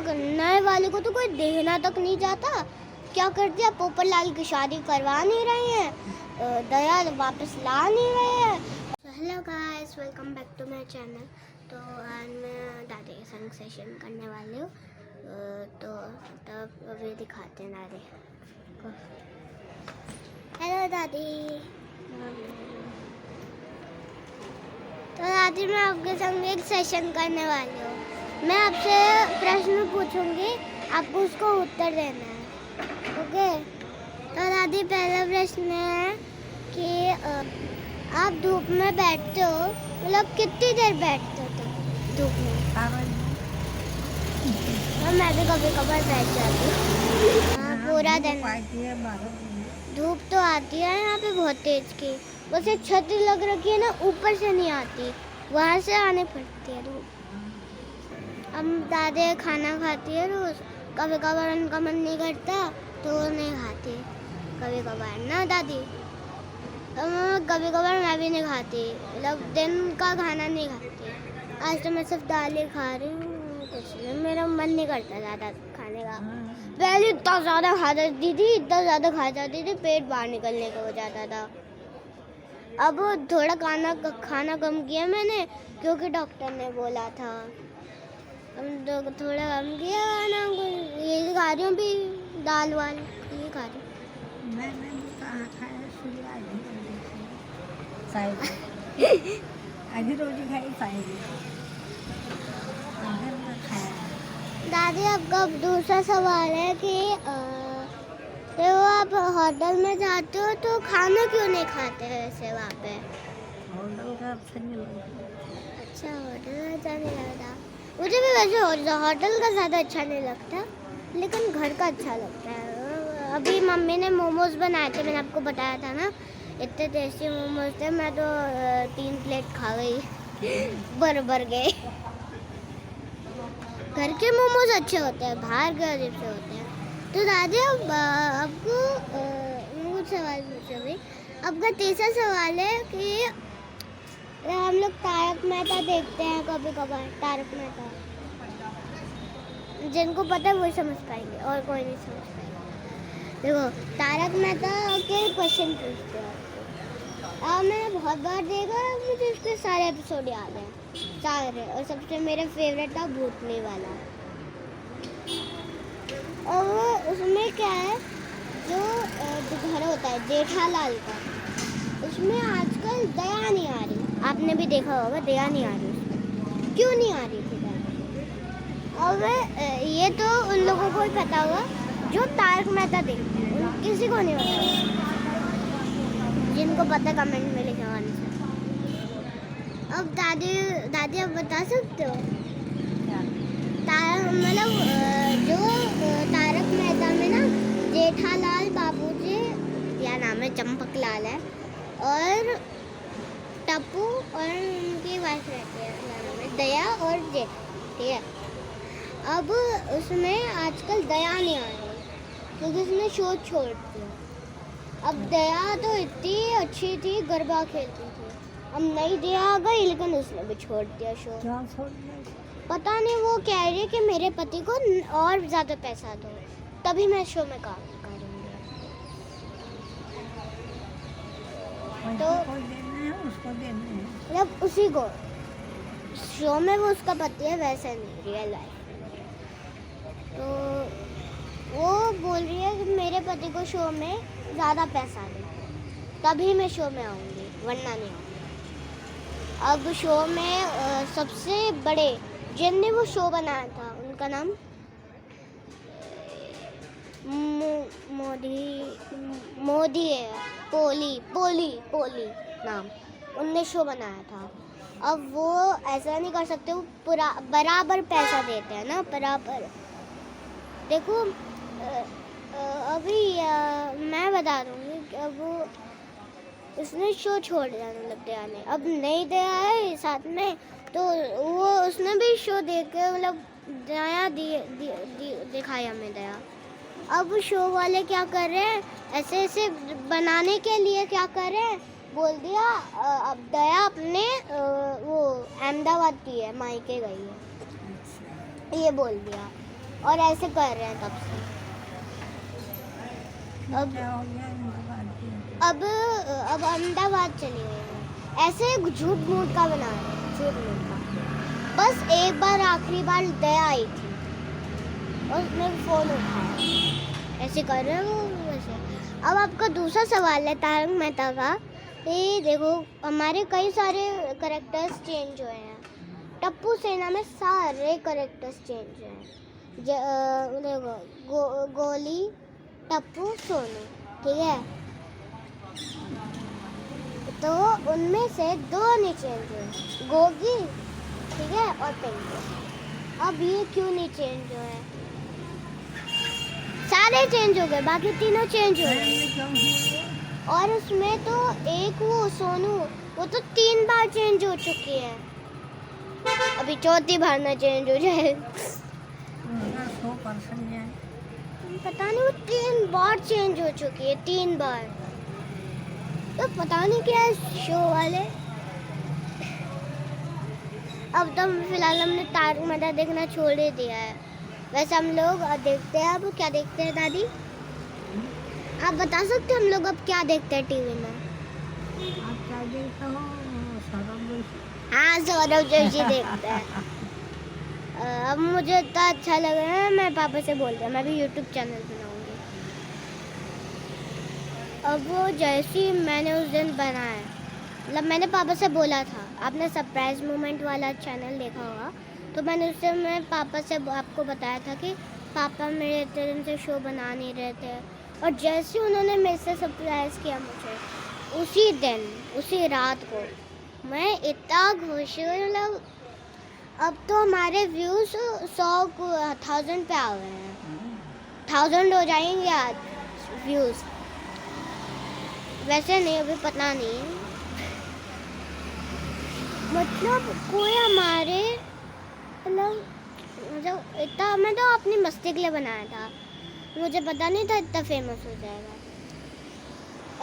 तक नए वाले को तो कोई देखना तक नहीं जाता। क्या कर दिया, पोपटलाल की शादी करवा नहीं रहे हैं, दया वापस ला नहीं रहे हैं। Hello guys, welcome back to my channel. तो आज मैं दादी के संग सेशन करने वाली हूँ। तो तब अभी दिखाते हैं दादी को। हेलो दादी। तो दादी, मैं आपके संग एक सेशन करने वाली हूँ। मैं आपसे प्रश्न पूछूंगी, आपको उसको उत्तर देना है, ओके? तो दादी, पहला प्रश्न है कि आप धूप में बैठते हो, मतलब कितनी देर बैठते हो धूप में? मैं भी कभी कभार बैठ जाती हूँ। हाँ, पूरा दिन धूप तो आती है यहाँ पे बहुत तेज की। बस एक छतरी लग रखी है ना, ऊपर से नहीं आती, वहाँ से आने पड़ती है धूप। अब दादी खाना खाती है रोज, कभी कभार उनका मन नहीं करता तो वो नहीं खाती, कभी कभार ना दादी। कभी कभार मैं भी नहीं खाती, मतलब दिन का खाना नहीं खाती। आज तो मैं सिर्फ दाल ही खा रही हूँ, इसलिए मेरा मन नहीं करता ज़्यादा खाने का। पहले इतना ज़्यादा खा जाती थी, इतना ज़्यादा खा जाती थी, पेट बाहर निकलने को हो जाता था। अब थोड़ा खाना कम किया मैंने, क्योंकि डॉक्टर ने बोला था। अब थोड़ा कम किया खाना, ये खा रही हूँ अभी, दाल वाल ये खा रही हूँ। मैंने कहाँ खाया, आधी रोटी खाई, दादी, आपका दूसरा सवाल है कि तो आप होटल में जाते हो तो खाना क्यों नहीं खाते हो ऐसे वहाँ पे? होटल का अच्छा नहीं लगता। अच्छा, होटल का अच्छा नहीं लगता। मुझे भी वैसे होटल का ज़्यादा अच्छा नहीं लगता, लेकिन घर का अच्छा लगता है। अभी मम्मी ने मोमोज बनाए थे, मैंने आपको बताया था ना, इतने टेस्टी मोमोज थे। मैं तो 3 प्लेट खा गई भर गए। घर के मोमोज अच्छे होते हैं, बाहर के अजीब से होते हैं। तो दादी, अब आपको कुछ सवाल पूछो भी। आपका तीसरा सवाल है कि हम लोग तारक मेहता देखते हैं कभी कभार। तारक मेहता जिनको पता है वही समझ पाएंगे, और कोई नहीं समझ पाएगा। देखो, तारक मेहता के क्वेश्चन पूछते हैं आपको। मैंने बहुत बार देखा, मुझे उसके सारे एपिसोड याद हैं, सारे। और सबसे मेरा फेवरेट था भूतनी वाला। और उसमें क्या है, जो घर होता है जेठालाल का, उसमें आजकल दया नहीं आ रही। आपने भी देखा होगा, दया नहीं आ रही उसमें। क्यों नहीं आ रही थी दया? और ये तो उन लोगों को ही पता होगा जो तारक मेहता देखते हैं, किसी को नहीं पता। जिनको पता कमेंट में लिखा आंसर। अब दादी आप बता सकते हो मतलब जो तारक मेहता में ना, जेठालाल बाबूजी, क्या नाम है, चंपकलाल है, और टप्पू और उनकी वाइफ रहती है, क्या नाम है, दया और जेठ, ठीक है? अब उसमें आजकल दया नहीं आ रही क्योंकि उसने शो छोड़ दिया। अब दया तो इतनी अच्छी थी, गरबा खेलती थी। अब नई दया आ गई, लेकिन उसने भी छोड़ दिया शो। क्या छोड़ दिया? पता नहीं, वो कह रही है कि मेरे पति को और ज़्यादा पैसा दो, तभी मैं शो में काम करूँगी। तो कोई देना है, उसको देना है, मतलब उसी को शो में वो उसका पति है, वैसे नहीं रियल लाइफ। तो वो बोल रही है कि मेरे पति को शो में ज़्यादा पैसा दे, तभी मैं शो में आऊँगी, वरना नहीं आऊँगी। अब शो में सबसे बड़े जिनने वो शो बनाया था, उनका नाम मोदी है, पोली नाम, उनने शो बनाया था। अब वो ऐसा नहीं कर सकते, वो पूरा बराबर पैसा देते हैं ना, बराबर। देखो, अभी मैं बता दूँगी कि अब वो उसने शो छोड़ दिया, मतलब दया ने। अब नई दया है साथ में, तो वो उसने भी शो देख के, मतलब दया दिखाया हमें दया। अब शो वाले क्या कर रहे हैं, ऐसे ऐसे बनाने के लिए क्या कर रहे हैं, बोल दिया अब दया अपने वो अहमदाबाद की है, मायके गई है, ये बोल दिया। और ऐसे कर रहे हैं तब से। अब क्या हो गया इनको बात किया? अब अहमदाबाद चले गए हैं। ऐसे झूठ मूठ का बना रहे हैं, झूठ मूठ का। बस एक बार आखिरी बार दया आई थी और उसने फ़ोन उठाया, ऐसे कर रहे हैं वो वैसे। अब आपका दूसरा सवाल है तारक मेहता का। ये देखो हमारे कई सारे करेक्टर्स चेंज हुए हैं। टप्पू सेना में सारे करेक्टर्स चेंज हुए हैं। देखो गोली, टप्पू, सोनू, ठीक है। तो उनमें से 2 नहीं चेंज हुए, गोगी, ठीक है, और पिंकू। अब ये क्यों नहीं चेंज हुए? सारे चेंज हो गए, बाकी तीनों चेंज हो गए। क्यों हुए? और उसमें तो एक वो सोनू, वो तो 3 बार चेंज हो चुकी है। अभी चौथी बार ना चेंज हो जाए। 100% है। पता नहीं, वो 3 बार चेंज हो चुकी है, 3 बार। तो पता नहीं क्या है शो वाले। अब तो फिलहाल हमने तारक मेहता देखना छोड़ ही दिया है। वैसे हम लोग देखते हैं, अब क्या देखते हैं दादी? आप बता सकते हैं हम लोग अब क्या देखते हैं टीवी में? आप क्या देखते हो? सौरभ जोशी। हाँ, सौरभ जोशी देखते हैं। अब मुझे इतना अच्छा लग रहा है, मैं पापा से बोलती हूँ मैं भी यूट्यूब चैनल बनाऊंगी। अब वो जैसी मैंने उस दिन बनाया, मतलब मैंने पापा से बोला था, आपने सरप्राइज मोमेंट वाला चैनल देखा होगा, तो मैंने उससे मैं पापा से आपको बताया था कि पापा मेरे इतने दिन से शो बना नहीं रहे थे। और जैसे उन्होंने मेरे से सरप्राइज़ किया मुझे, उसी दिन उसी रात को मैं इतना खुश हुई। मतलब अब तो हमारे व्यूज़ 100,000 पे आ गए हैं। 1000 हो जाएंगे आज व्यूज़। वैसे नहीं, अभी पता नहीं है। मतलब कोई हमारे मतलब इतना, मैं तो अपनी मस्ती के लिए बनाया था, मुझे पता नहीं था इतना फेमस हो जाएगा।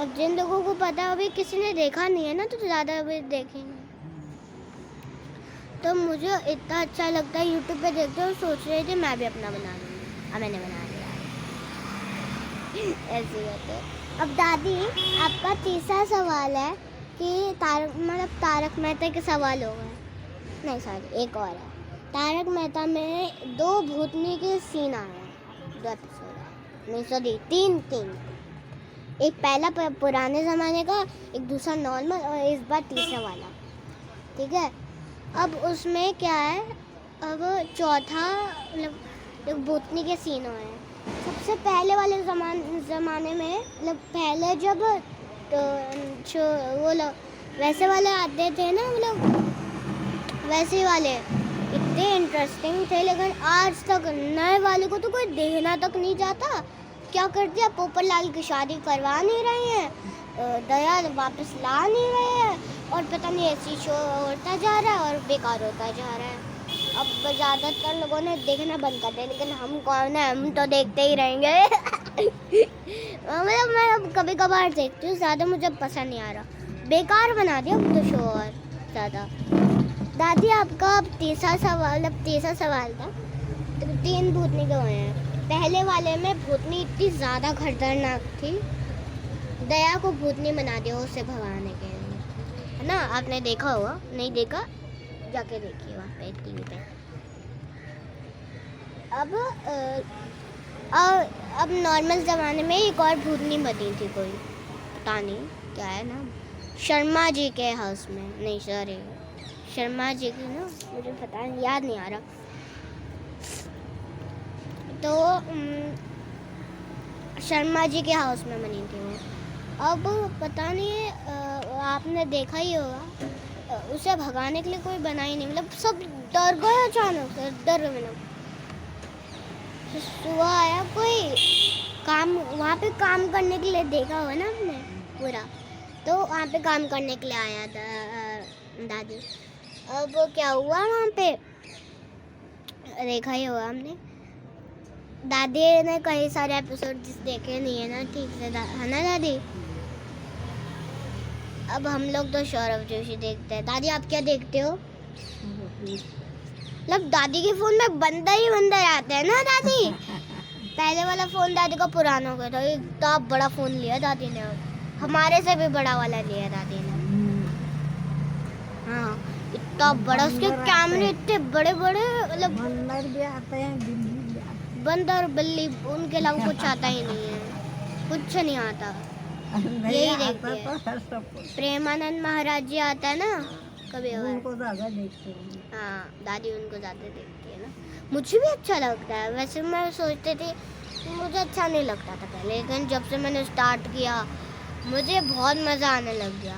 अब जिन लोगों को पता है, अभी किसी ने देखा नहीं है ना, तो ज़्यादा अभी देखेंगे। तो मुझे इतना अच्छा लगता है, यूट्यूब पे देखते हो, सोच रही थी मैं भी अपना बना लूँगी। अब मैंने बना लिया। ऐसी बात है। अब दादी, आपका तीसरा सवाल है कि तारक मेहता के सवाल हो गए। नहीं सॉरी, एक और है। तारक मेहता में 2 भूतनी के सीन आए हैं, 2 एपिसोड है। नहीं सॉरी, 3। एक पहला पुराने ज़माने का, एक दूसरा नॉर्मल, और इस बार तीसरा वाला, ठीक है। अब उसमें क्या है, अब चौथा मतलब भूतनी के सीन हुए हैं। सबसे पहले वाले ज़माने में, मतलब पहले जब तो वो लोग वैसे वाले आते थे ना, मतलब वैसे वाले इतने इंटरेस्टिंग थे, लेकिन आज तक नए वाले को तो कोई देखना तक नहीं जाता। क्या करते हैं, पोपटलाल की शादी करवा नहीं रहे हैं, दया वापस ला नहीं रहे हैं, और पता नहीं ऐसी शो होता जा रहा है और बेकार होता जा रहा है। अब ज़्यादातर लोगों ने देखना बंद कर दिया, लेकिन हम कौन है, हम तो देखते ही रहेंगे। मतलब मैं अब कभी कभार देखती हूँ, ज़्यादा मुझे पसंद नहीं आ रहा, बेकार बना दिया अब तो शो और ज़्यादा। दादी, आपका अब तीसरा सवाल था। तो 3 भूतनी के हुए हैं। पहले वाले में भूतनी इतनी ज़्यादा खतरनाक थी, दया को भूतनी बना दिया उसे भगाने के लिए, है ना? आपने देखा होगा, नहीं देखा जाके देखिए वहाँ पे टीवी पे। अब नॉर्मल ज़माने में एक और भूतनी बनी थी, कोई पता नहीं क्या है ना, शर्मा जी के हाउस में, नहीं सॉरी, शर्मा जी की ना, मुझे पता नहीं, याद नहीं आ रहा। तो शर्मा जी के हाउस में बनी थी वो। अब पता नहीं, आपने देखा ही होगा, उसे भगाने के लिए कोई बना ही नहीं, मतलब सब डर गए अचानक से, डर गए लोग। सुबह आया कोई काम, वहाँ पे काम करने के लिए देखा हुआ ना हमने पूरा, तो वहाँ पे काम करने के लिए आया था दादी। अब क्या हुआ वहाँ पे, देखा ही होगा हमने। दादी ने कई सारे एपिसोड देखे नहीं है ना ठीक से, है ना दादी? अब हम लोग तो सौरभ जोशी देखते हैं। दादी, आप क्या देखते हो? मतलब दादी के फोन में बंदर ही बंदर आते हैं ना दादी। पहले वाला फोन दादी का पुराना हो गया था, इतना बड़ा फोन लिया दादी ने, हमारे से भी बड़ा वाला लिया दादी ने। हाँ इतना बड़ा, उसके कैमरे इतने बड़े बड़े, मतलब बंदर भी आते हैं, बिल्ली भी आते हैं। बंदर बिल्ली उनके अलावा कुछ आता ही नहीं है, कुछ नहीं आता। यही देखते हैं। तो हर सब कुछ प्रेमानंद महाराज जी आता है ना कभी कभार। उनको ज़्यादा देखते हैं। हाँ दादी उनको ज़्यादा देखती है ना। मुझे भी अच्छा लगता है वैसे। मैं सोचती थी मुझे अच्छा नहीं लगता था पहले, लेकिन जब से मैंने स्टार्ट किया मुझे बहुत मज़ा आने लग गया।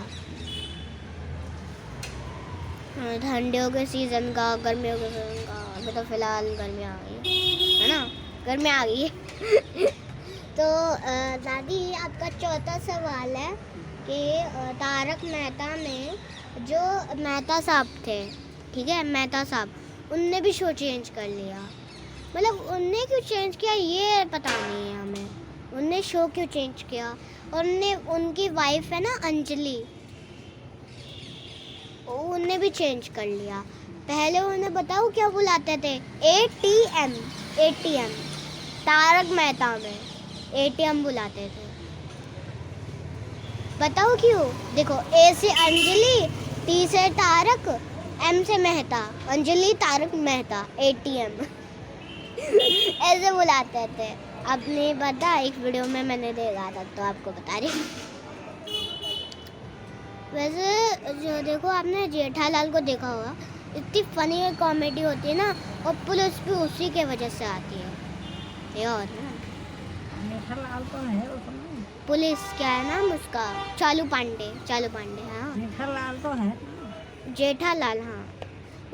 ठंडियों के सीज़न का, गर्मियों के सीज़न का, अभी तो फ़िलहाल गर्मी आ गई है ना, गर्मी आ गई है। तो दादी आपका चौथा सवाल है कि तारक मेहता में जो मेहता साहब थे, ठीक है, मेहता साहब, उनने भी शो चेंज कर लिया। मतलब उनने क्यों चेंज किया ये पता नहीं है हमें, उनने शो क्यों चेंज किया। और उनकी वाइफ है ना अंजलि, उनने भी चेंज कर लिया। पहले उन्हें बताओ क्या बुलाते थे, ATM, ATM, तारक मेहता में ATM बुलाते थे। बताओ क्यों। देखो, A से अंजलि, T से तारक, M से मेहता, अंजलि तारक मेहता, ATM। ऐसे बुलाते थे। अब नहीं पता, एक वीडियो में मैंने देखा था तो आपको बता रही हूँ। वैसे जो देखो, आपने जेठालाल को देखा होगा, इतनी फनी कॉमेडी होती है ना, और पुलिस भी उसी के वजह से आती है। ये और ना, जेठालाल तो है उसमें। पुलिस क्या है नाम उसका, चालू पांडे, चालू पांडे। हाँ जेठालाल तो है। जेठालाल, हाँ,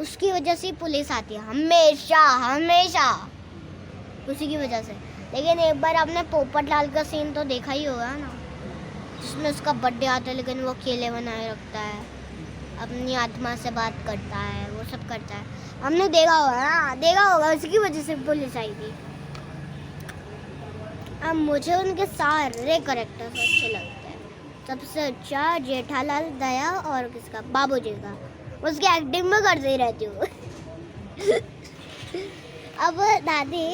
उसकी वजह से पुलिस आती है हमेशा हमेशा, उसी की वजह से। लेकिन एक बार आपने पोपटलाल का सीन तो देखा ही होगा ना, जिसमें उसका बर्थडे आता है लेकिन वो केले बनाए रखता है, अपनी आत्मा से बात करता है, वो सब करता है। हमने देखा होगा, हाँ देखा होगा, उसकी वजह से पुलिस आई थी। अब मुझे उनके सारे करेक्टर्स अच्छे लगते हैं। सबसे अच्छा जेठालाल, दया और किसका, बाबूजी का। उसकी एक्टिंग में करती रहती हूँ। अब दादी,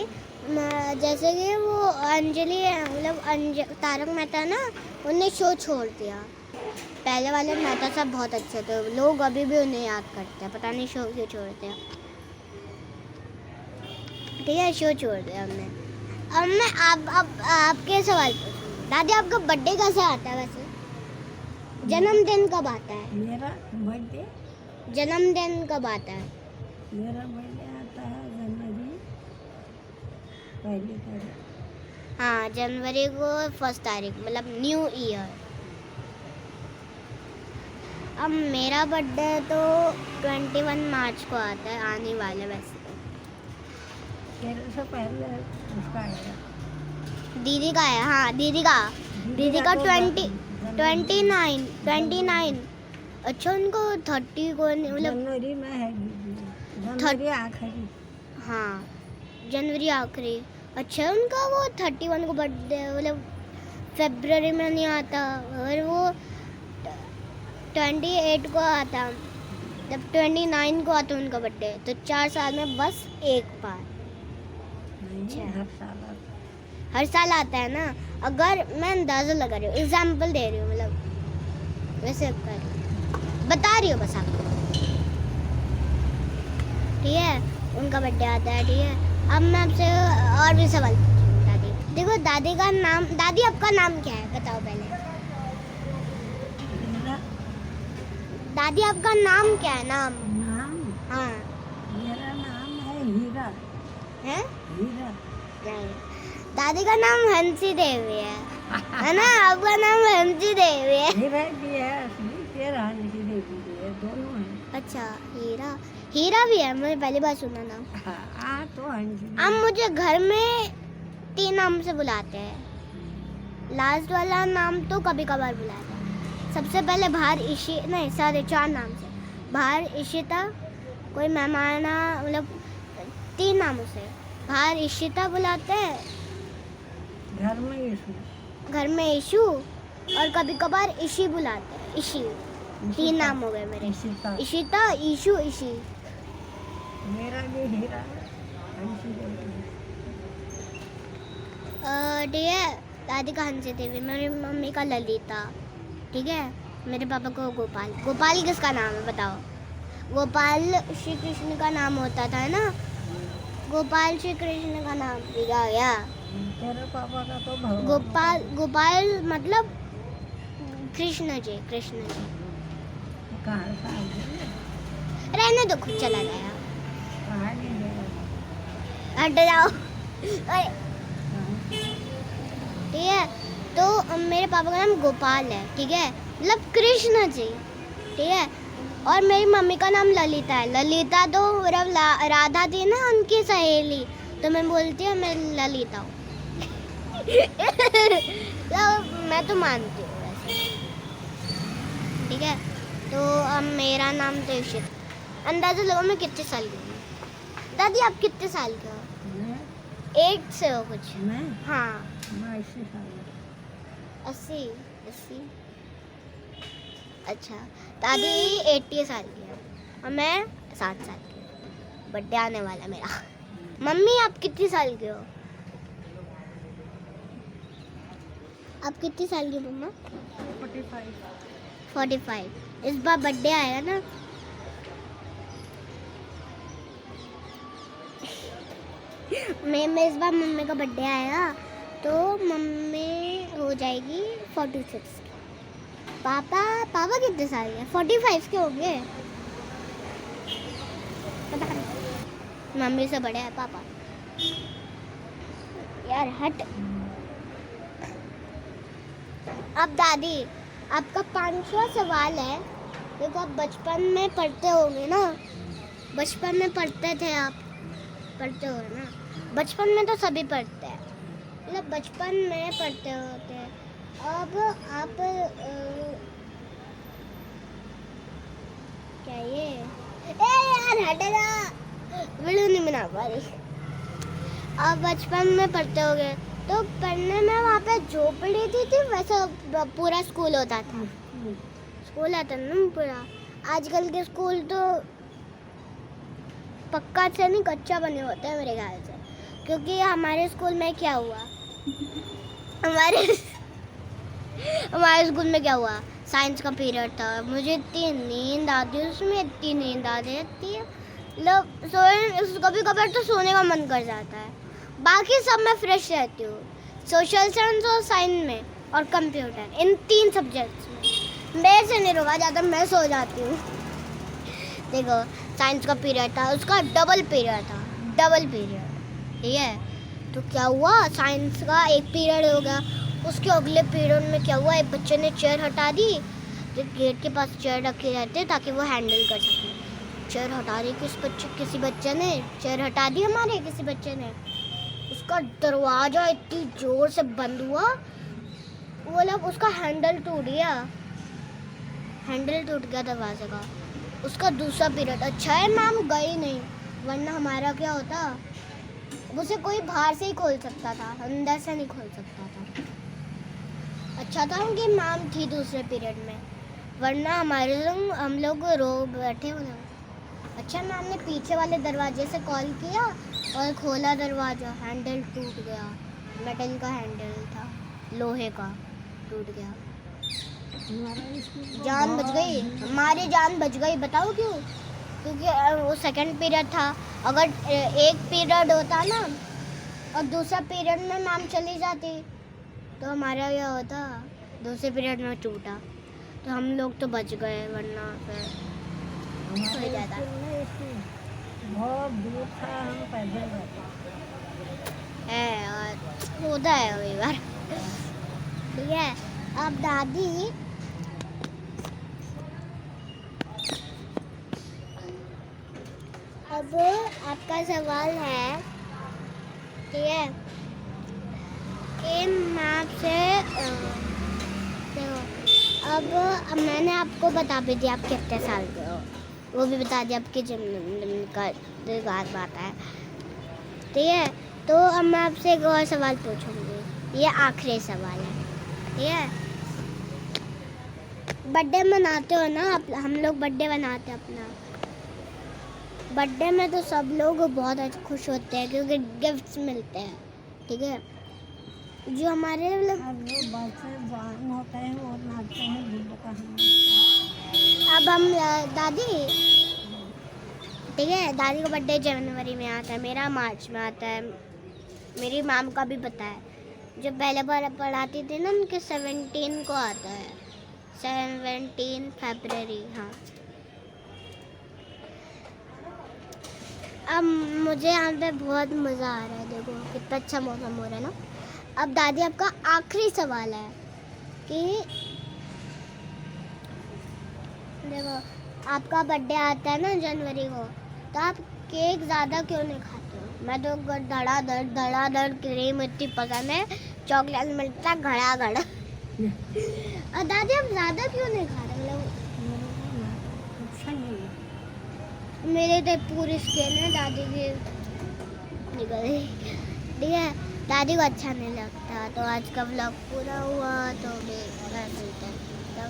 जैसे कि वो अंजलि, मतलब तारक मेहता ना, उन्हें शो छोड़ दिया। पहले वाले मेहता साहब बहुत अच्छे थे, लोग अभी भी उन्हें याद करते हैं, पता नहीं शो क्यों छोड़ते हैं। ठीक है, शो छोड़ दिया हमने। अब मैं आपके सवाल पूछूंगी। दादी आपका बर्थडे कैसे आता है वैसे, जन्मदिन कब आता है? मेरा बर्थडे, जन्मदिन कब आता है? मेरा बर्थडे आता है जनवरी 1 तारीख। हाँ जनवरी को 1 तारीख, मतलब न्यू ईयर। अब मेरा बर्थडे तो 21 मार्च को आता है, आने वाले वैसे तो। तेरे से पहले उसका आएगा, दीदी का है, हाँ दीदी का तो 29। अच्छा उनको 30 को, मतलब जनवरी में है दीदी, जनवरी आखिरी। हाँ जनवरी आखिरी। अच्छा उनका वो 31 को बर्थडे, मतलब फरवरी में नहीं आता, और वो 28 को आता, जब 29 को आता उनका बर्थडे, तो 4 साल में बस एक बार। नहीं, हर साल आता है। हर साल आता है ना। अगर मैं अंदाज़ा लगा रही हूँ, एग्जाम्पल दे रही हूँ, मतलब वैसे बता रही हूँ बस आपको, ठीक है। उनका बर्थडे आता है, ठीक है। अब मैं आपसे और भी सवाल पूछूंगी। दादी, देखो दादी का नाम, दादी आपका नाम क्या है बताओ पहले। मेरा दादी आपका नाम क्या है, नाम? नाम, हाँ मेरा नाम है हीरा। है हीरा नहीं, दादी का नाम हंसी देवी है ना, आपका नाम हंसी देवी है। हीरा भी है असली, तेरा हंसी देवी भी है, दोनों हैं। अच्छा हीरा भी है, मैंने पहली बार सुना नाम। हाँ तो हंसी। अब मुझे घर में 3 नाम से बुलाते हैं, लास्ट वाला नाम तो कभी कभार बुलाते हैं। सबसे पहले बाहर इशी, नहीं सारे 4 नाम से, बाहर इशिता, कोई मेहमान, मतलब 3 नामों से। बाहर इशिता बुलाते हैं, घर में यीशु, घर में इशू, और कभी कभार इशी बुलाते हैं, इशी। 3 नाम हो गए मेरे, इशिता। इशिता, ईशु, इशी। मेरा भी हीरा है, ऐसी बोलती है। ठीक है, दादी का हंसी देवी, मेरी मम्मी का ललिता, ठीक है, मेरे पापा को गोपाल। गोपाल किसका नाम है बताओ? गोपाल श्री कृष्ण का नाम होता था ना, गोपाल श्री कृष्ण का नाम लिखा गया। तेरे पापा का तो भगवान गोपाल, गोपाल मतलब कृष्ण जी, कृष्ण जी। कहाँ से आ गई? रहने दो, खुद चला गया। कहाँ नहीं गया? हट जाओ। अरे, कहाँ? ठीक है, तो मेरे पापा का नाम गोपाल है, ठीक है, मतलब कृष्ण जी, ठीक है, और मेरी मम्मी का नाम ललिता है। ललिता तो राधा थी ना, उनकी सहेली, तो मैं बोलती हूँ मैं ललिता हूँ। तो मैं तो मानती हूँ वैसे, ठीक है। तो अब मेरा नाम देवशित। अंदाजा लगाओ मैं कितने साल की हूँ? दादी आप कितने साल के हो? मैं 8 से हो कुछ? मैं हाँ, मैं ऐसे साल 80 80। अच्छा, दादी 80 साल की है और मैं 7 साल की हूँ। बर्थडे आने वाला है मेरा। मम्मी आप कितनी साल के हो? आप कितनी साल की हो मम्मा? 45। इस बार बर्थडे आएगा ना? मैं इस बार मम्मी का बर्थडे आएगा तो मम्मी हो जाएगी 46। पापा कितने साल के? 45 के होंगे, पता नहीं। मम्मी से बड़े हैं पापा। यार हट। अब दादी आपका 5वां सवाल है। देखो आप बचपन में पढ़ते होंगे ना, बचपन में पढ़ते थे आप, पढ़ते हो ना, बचपन में तो सभी पढ़ते हैं, मतलब बचपन में पढ़ते होते हैं। अब आप क्या ये यार हटेगा, वीडियो नहीं बना पा रही। आप बचपन में पढ़ते होगे तो पढ़ने में वहाँ पे झोपड़ी थी वैसा पूरा स्कूल होता था, स्कूल आता ना पूरा। आजकल के स्कूल तो पक्का से नहीं कच्चा बने होते हैं मेरे ख्याल से, क्योंकि हमारे स्कूल में क्या हुआ, हमारे स्कूल में क्या हुआ, साइंस का पीरियड था, मुझे इतनी नींद आती है उसमें, इतनी नींद आती रहती है, मतलब कभी कभार तो सोने का मन कर जाता है। बाकी सब मैं फ्रेश रहती हूँ, सोशल साइंस और साइंस में और कंप्यूटर, इन 3 सब्जेक्ट्स में मेरे से नहीं रुका जाता, मैं सो जाती हूँ। देखो साइंस का पीरियड था, उसका डबल पीरियड था, डबल पीरियड, ठीक है। तो क्या हुआ, साइंस का एक पीरियड हो गया, उसके अगले पीरियड में क्या हुआ, एक बच्चे ने चेयर हटा दी, तो गेट के पास चेयर रखे रहते ताकि वो हैंडल कर सके। चेयर हटा दी किसी बच्चे ने चेयर हटा दी, हमारे किसी बच्चे ने, उसका दरवाजा इतनी जोर से बंद हुआ, वो मतलब उसका हैंडल टूट गया दरवाजे का। उसका दूसरा पीरियड, अच्छा है मैम गई नहीं, वरना हमारा क्या होता, उसे कोई बाहर से ही खोल सकता था, अंदर से नहीं खोल सकता था। अच्छा था कि मैम थी दूसरे पीरियड में, वरना हम लोग रो बैठे होना। अच्छा मैम ने पीछे वाले दरवाजे से कॉल किया और खोला दरवाज़ा, हैंडल टूट गया, मेटल का हैंडल था, लोहे का, टूट गया। जान बच गई, हमारी जान बच गई, बताओ क्यों? क्योंकि वो सेकंड पीरियड था, अगर एक पीरियड होता ना और दूसरा पीरियड में मैम चली जाती तो हमारा क्या होता, दूसरे पीरियड में टूटा तो हम लोग तो बच गए, वरना फिर हो जाता। बहुत दूर था, हम पैदल जाते है और होता है कई बार, ठीक है। अब दादी अब आपका सवाल है, ठीक है, कि मैं आपसे अब मैंने आपको बता भी दिया आप कितने साल के हो, वो भी बता दिया आपके जन्मदिन का बात है, ठीक है। तो अब मैं आपसे एक और सवाल पूछूंगी, ये आखिरी सवाल है, ठीक है। बर्थडे मनाते हो ना आप, हम लोग बर्थडे मनाते हैं अपना, बर्थडे में तो सब लोग बहुत खुश होते हैं क्योंकि गिफ्ट्स मिलते हैं, ठीक है। जो हमारे मतलब अब वो बच्चे जवान होते हैं वो नाचते हैं झूलों का अब हम दादी, ठीक है, दादी का बर्थडे जनवरी में आता है, मेरा मार्च में आता है, मेरी माम का भी पता है। जो पहले बार पढ़ाती थी ना उनके 17 को आता है, 17 फरवरी। हाँ, अब मुझे यहाँ पे बहुत मज़ा आ रहा है, देखो कितना अच्छा मौसम हो रहा है ना। अब दादी आपका आखिरी सवाल है कि देखो आपका बर्थडे आता है ना जनवरी को, तो आप केक ज़्यादा क्यों नहीं खाते हो? मैं तो धड़ाधड़ क्रीम इतनी पसंद है, चॉकलेट मिलता है घड़ा और दादी आप ज़्यादा क्यों नहीं खा रहे? मतलब अच्छा नहीं है। मेरे तो पूरी स्किन है दादी की निकल गई, ठीक है। दादी को अच्छा नहीं लगता, तो आज का व्लॉग पूरा हुआ तो भी मिलता है।